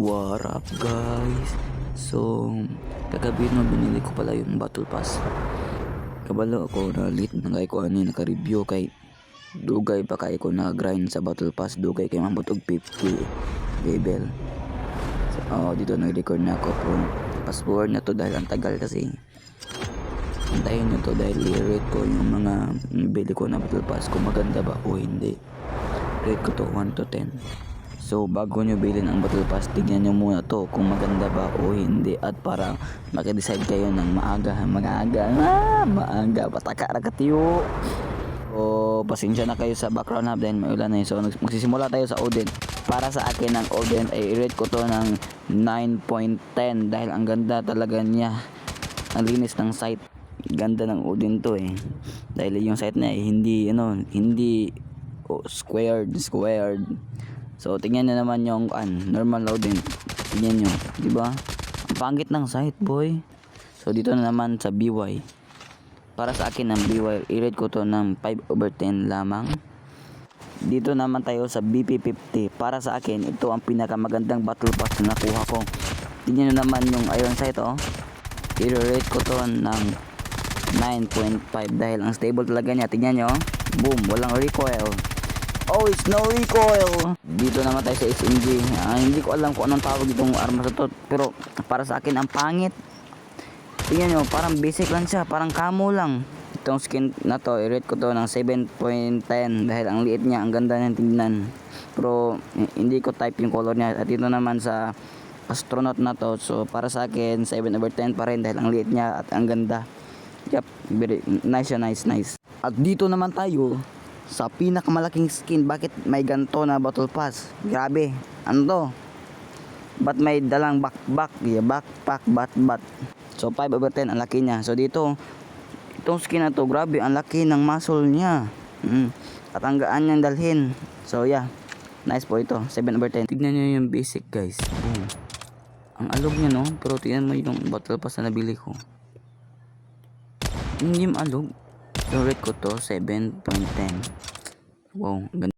What up guys? So, kagabi no binili ko pala yung battle pass. Kabalo ako na late na kay ko ani naka-review kay dugay pa kay ko na grind sa battle pass, dugay kay mambot og 50 level. So, dito nag-record na ako pro. Fast forward na to dahil ang tagal kasi. Antayin nyo to dahil i-rate ko yung mga nabili ko na battle pass kung maganda ba o hindi. Rate ko to 1 to 10. So bago nyo bilhin ang battle pass, tignan nyo muna to kung maganda ba o hindi. At para makidecide kayo ng maaga, pataka rakatiyo. O pasensya na kayo sa background ha, dahil maulan na yun. So magsisimula tayo sa Odin. Para sa akin ang Odin ay i-rate ko to ng 9.10 dahil ang ganda talaga niya. Ang linis ng sight. Ganda ng Odin to eh. Dahil yung sight niya ay hindi squared. So tingnan niyo naman yung normal Odin. Tingnan niyo, di ba? Ang pangit ng sight, boy. So dito na naman sa BY. Para sa akin ang BY, i-rate ko to ng 5/10 lamang. Dito naman tayo sa BP50. Para sa akin, ito ang pinakamagandang battle pass na nakuha ko. Tingnan niyo naman yung iron sight, oh. I-rate ko to ng 9.5 dahil ang stable talaga niya. Tingnan niyo, boom, walang recoil. Oh, it's no recoil. Dito naman tayo sa SMG. Hindi ko alam kung anong tawag itong armas na to, pero para sa akin ang pangit. Tingnan nyo, parang basic lang siya, parang camo lang. Itong skin na to, i-rate ko to ng 7.10 dahil ang liit niya, ang ganda niyang tingnan. Pero hindi ko type yung color niya. At dito naman sa astronaut na to, so para sa akin 7/10 pa rin dahil ang liit niya at ang ganda. Yep, very nice siya, nice. At dito naman tayo sa pinakamalaking skin. Bakit may ganto na battle pass? Grabe. Ano to? Ba't may dalang backpack? Yeah, backpack, bat. So 5/10 ang laki niya. So dito, itong skin na to, grabe, ang laki ng muscle niya. At ang gaan niyang dalhin. So yeah, nice po ito. 7/10. Tignan niyo yung basic guys. Boom. Ang alog niya no. Pero tignan mo yung battle pass na nabili ko. Hindi yung alog. So rate ko to 7.10. Wow, ganda.